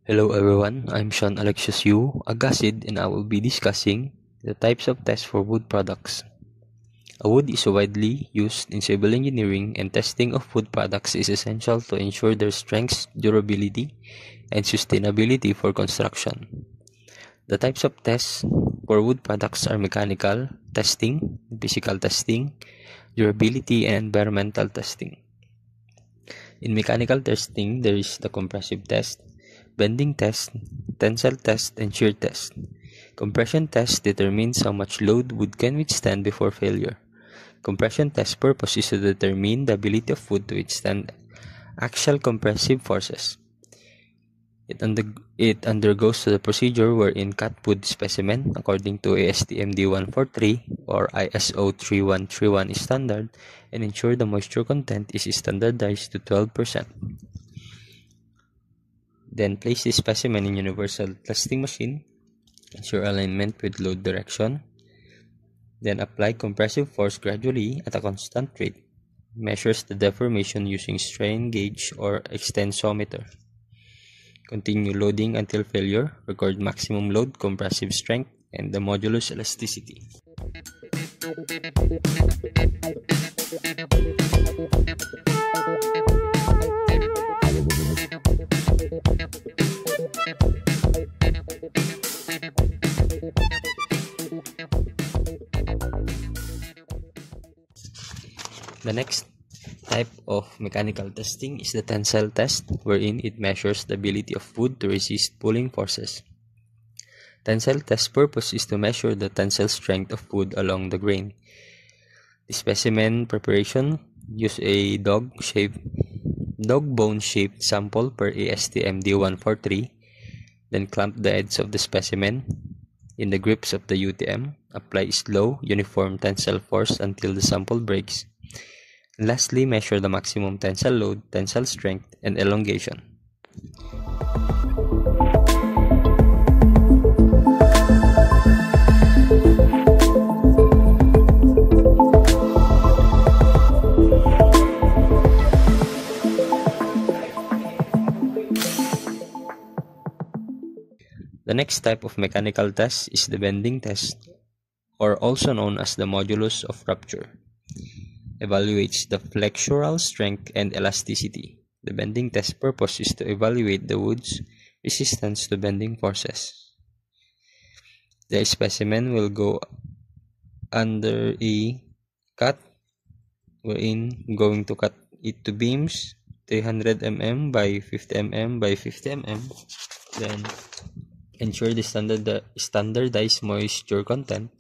Hello everyone, I'm Sean Alexius Yu, a Gasid, and I will be discussing the types of tests for wood products. A wood is widely used in civil engineering, and testing of wood products is essential to ensure their strength, durability, and sustainability for construction. The types of tests for wood products are mechanical testing, physical testing, durability, and environmental testing. In mechanical testing, there is the compressive test, bending test, tensile test, and shear test. Compression test determines how much load wood can withstand before failure. Compression test purpose is to determine the ability of wood to withstand axial compressive forces. It undergoes the procedure wherein cut wood specimen according to ASTM D143 or ISO 3131 standard and ensure the moisture content is standardized to 12%. Then place the specimen in universal testing machine, ensure alignment with load direction, then apply compressive force gradually at a constant rate, measures the deformation using strain gauge or extensometer. Continue loading until failure, record maximum load, compressive strength, and the modulus elasticity. The next type of mechanical testing is the tensile test, wherein it measures the ability of wood to resist pulling forces. Tensile test purpose is to measure the tensile strength of wood along the grain. The specimen preparation use a dog bone shaped sample per ASTM D143, then clamp the ends of the specimen in the grips of the UTM, apply slow, uniform tensile force until the sample breaks. Lastly, measure the maximum tensile load, tensile strength, and elongation. The next type of mechanical test is the bending test, or also known as the modulus of rupture. Evaluates the flexural strength and elasticity. The bending test purpose is to evaluate the wood's resistance to bending forces. The specimen will go under a cut, wherein going to cut it to beams 300 mm by 50 mm by 50 mm. Then ensure the standardized moisture content.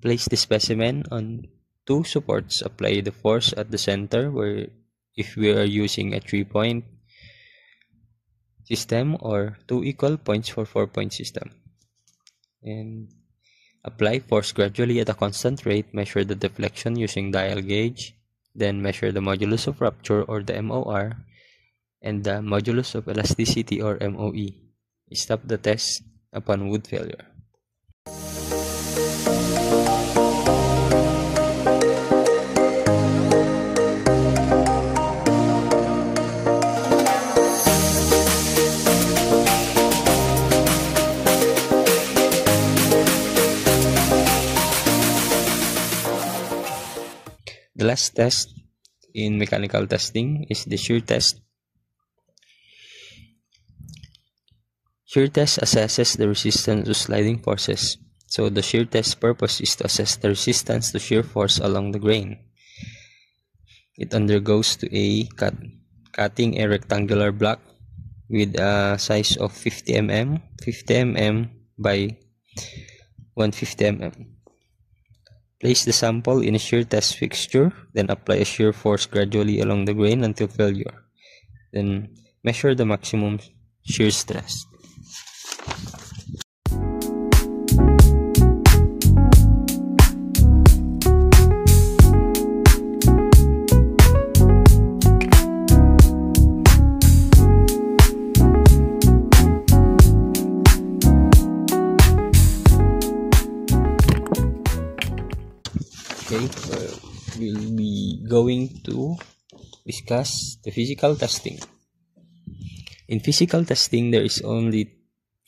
Place the specimen on two supports, apply the force at the center, where if we are using a 3-point system, or 2 equal points for 4-point system. And apply force gradually at a constant rate, measure the deflection using dial gauge, then measure the modulus of rupture or the MOR, and the modulus of elasticity or MOE. Stop the test upon wood failure. The last test in mechanical testing is the shear test. Shear test assesses the resistance to sliding forces. So the shear test purpose is to assess the resistance to shear force along the grain. It undergoes to a cutting a rectangular block with a size of 50 mm by 150 mm. Place the sample in a shear test fixture, then apply a shear force gradually along the grain until failure. Then measure the maximum shear stress. Okay, we'll be going to discuss the physical testing. In physical testing, there is only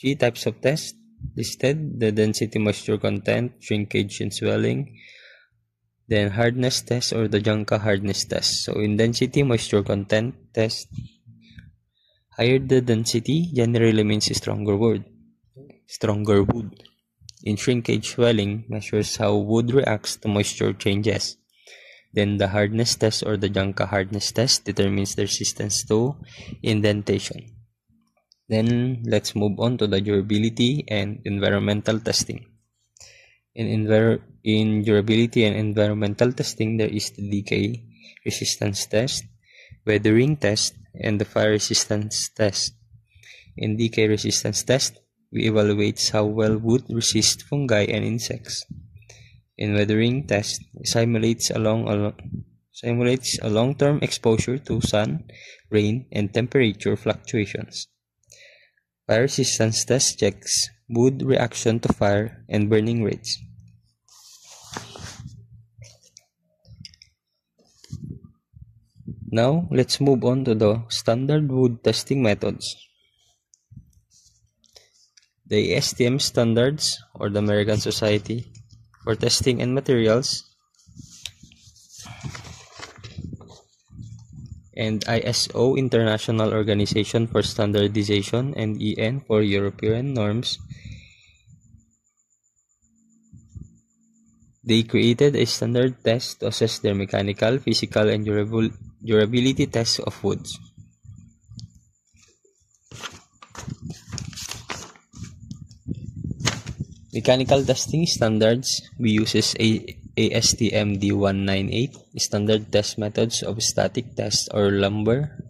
3 types of tests listed: the density, moisture content, shrinkage, and swelling. Then hardness test or the Janka hardness test. So in density, moisture content test, higher the density generally means stronger wood. In shrinkage, swelling measures how wood reacts to moisture changes. Then the hardness test or the Janka hardness test determines the resistance to indentation. Then let's move on to the durability and environmental testing. In durability and environmental testing, there is the decay resistance test, weathering test, and the fire resistance test. In decay resistance test, we evaluate how well wood resists fungi and insects. In weathering test, simulates a long-term exposure to sun, rain, and temperature fluctuations. Fire resistance test checks wood reaction to fire and burning rates. Now, let's move on to the standard wood testing methods. The ASTM standards, or the American Society for Testing and Materials, and ISO, International Organization for Standardization, and EN for European norms. They created a standard test to assess their mechanical, physical, and durability tests of woods. Mechanical testing standards, we uses ASTM D198 standard test methods of static test or lumber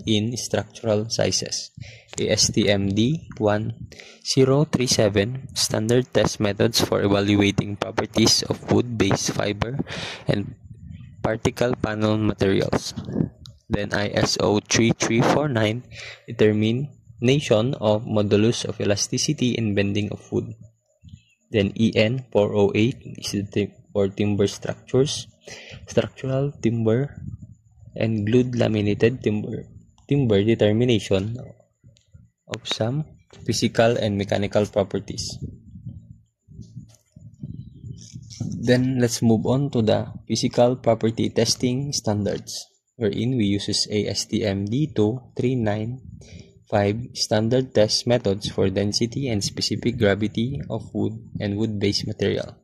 in structural sizes. ASTM D1037 standard test methods for evaluating properties of wood-based fiber and particle panel materials. Then ISO 3349 determination of modulus of elasticity and bending of wood. Then EN 408 is for timber structures, structural timber, and glued laminated timber determination of some physical and mechanical properties. Then let's move on to the physical property testing standards, wherein we uses ASTM D2395 standard test methods for density and specific gravity of wood and wood-based material.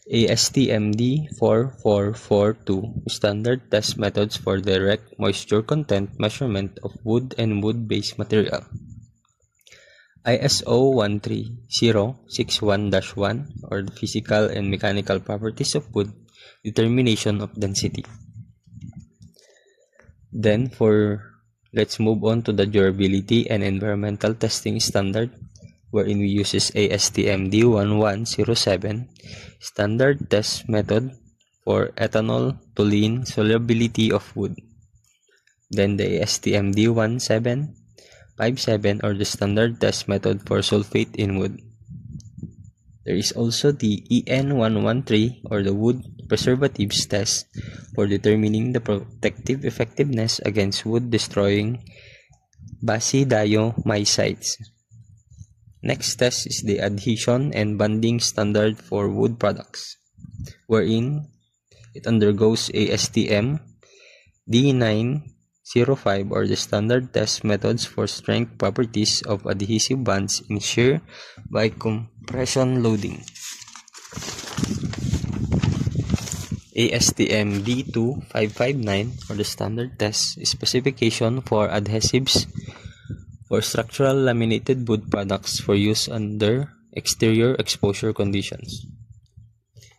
ASTM D4442 standard test methods for direct moisture content measurement of wood and wood-based material. ISO 13061-1 or the physical and mechanical properties of wood, determination of density. Then let's move on to the durability and environmental testing standard, wherein we uses ASTM D1107 standard test method for ethanol toluene solubility of wood. Then the ASTM D1757 or the standard test method for sulfate in wood. There is also the EN113 or the wood preservatives test for determining the protective effectiveness against wood destroying basidiomycetes. Next test is the adhesion and bonding standard for wood products, wherein it undergoes ASTM D905 or the standard test methods for strength properties of adhesive bonds in shear by compression loading. ASTM D2559 or the standard test specification for adhesives for structural laminated wood products for use under exterior exposure conditions.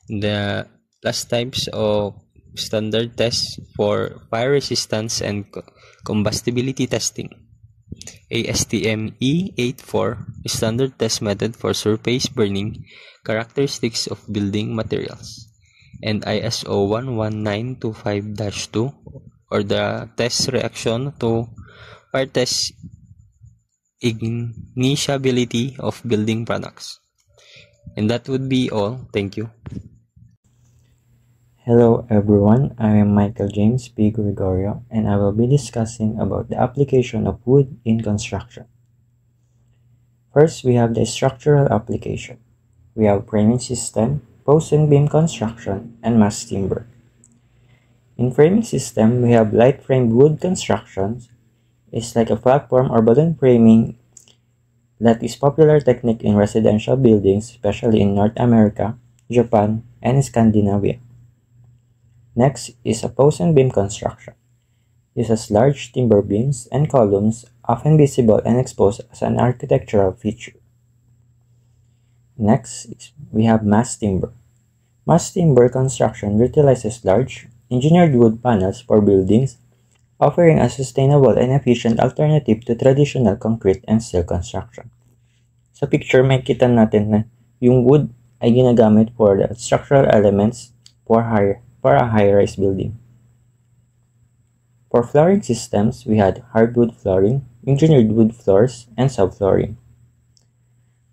The last types of standard tests for fire resistance and combustibility testing. ASTM E84 standard test method for surface burning characteristics of building materials. And ISO 11925-2 or the test reaction to fire test ignitionability of building products. And that would be all. Thank you. Hello everyone, I am Michael James P. Gregorio and I will be discussing about the application of wood in construction. First, we have the structural application. We have framing system, post and beam construction, and mass timber. In framing system, we have light framed wood constructions. It's like a platform or balloon framing that is popular technique in residential buildings, especially in North America, Japan, and Scandinavia. Next is a post and beam construction. Uses large timber beams and columns, often visible and exposed as an architectural feature. Next, we have mass timber. Mass timber construction utilizes large, engineered wood panels for buildings, offering a sustainable and efficient alternative to traditional concrete and steel construction. Sa picture, may kita natin na yung wood ay ginagamit for the structural elements for a high-rise building. For flooring systems, we had hardwood flooring, engineered wood floors, and subflooring.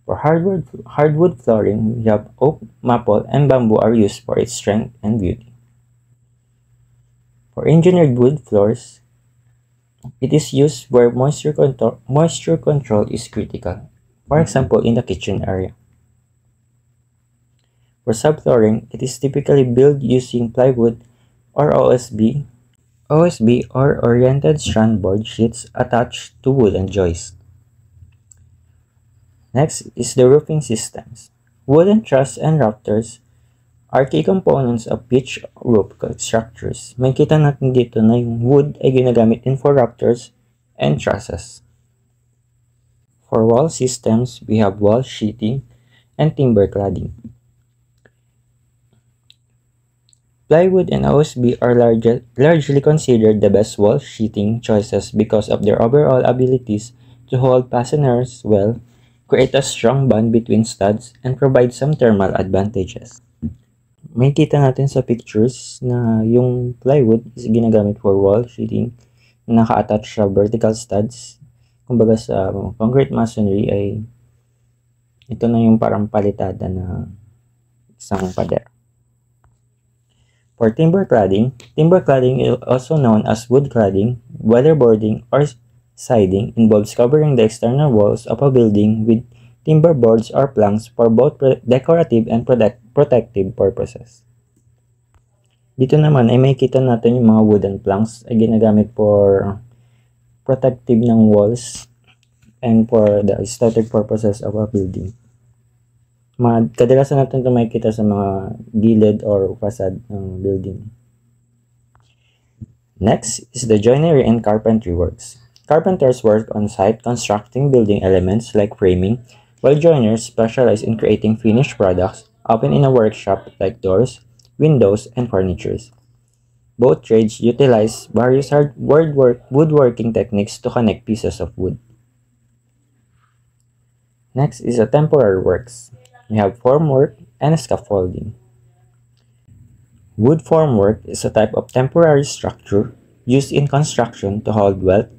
For hardwood flooring, we have oak, maple, and bamboo are used for its strength and beauty. For engineered wood floors, it is used where moisture control is critical, for example, in the kitchen area. For subflooring, it is typically built using plywood or OSB or oriented strand board sheets attached to wooden joists. Next is the roofing systems. Wooden truss and rafters are key components of pitch roof structures. May kita natin dito na yung wood ay ginagamit din for rafters and trusses. For wall systems, we have wall sheeting and timber cladding. Plywood and OSB are largely considered the best wall sheeting choices because of their overall abilities to hold fasteners well, create a strong bond between studs, and provide some thermal advantages. May kita natin sa pictures na yung plywood is ginagamit for wall sheeting na naka-attach sa vertical studs. Kumbaga sa concrete masonry ay ito na yung parang palitada na isang pader. For timber cladding is also known as wood cladding, weatherboarding, or siding involves covering the external walls of a building with timber boards or planks for both decorative and protective purposes. Dito naman ay may kita natin yung mga wooden planks ay ginagamit for protective ng walls and for the aesthetic purposes of a building. Kadalasan natin ito makikita sa mga gilid or facade ng building. Next is the joinery and carpentry works. Carpenters work on site constructing building elements like framing, while joiners specialize in creating finished products, often in a workshop like doors, windows, and furnitures. Both trades utilize various woodworking techniques to connect pieces of wood. Next is the temporary works. We have formwork and scaffolding. Wood formwork is a type of temporary structure used in construction to hold wet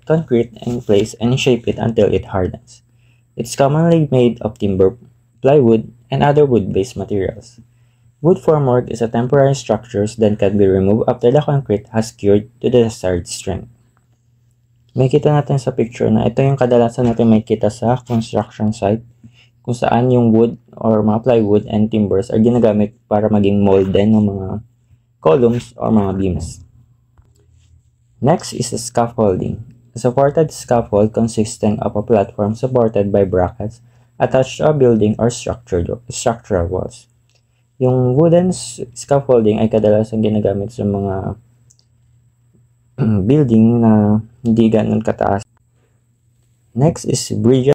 concrete in place and shape it until it hardens. It's commonly made of timber, plywood, and other wood-based materials. Wood formwork is a temporary structure that can be removed after the concrete has cured to the desired strength. May kita natin sa picture na ito yung kadalasan natin may kita sa construction site kung saan yung wood or mga plywood and timbers ay ginagamit para maging mold din ng mga columns or mga beams. Next is the scaffolding. A supported scaffold consisting of a platform supported by brackets attached to a building or structural walls. Yung wooden scaffolding ay kadalasan ginagamit sa mga building na hindi ganun kataas. Next is bridges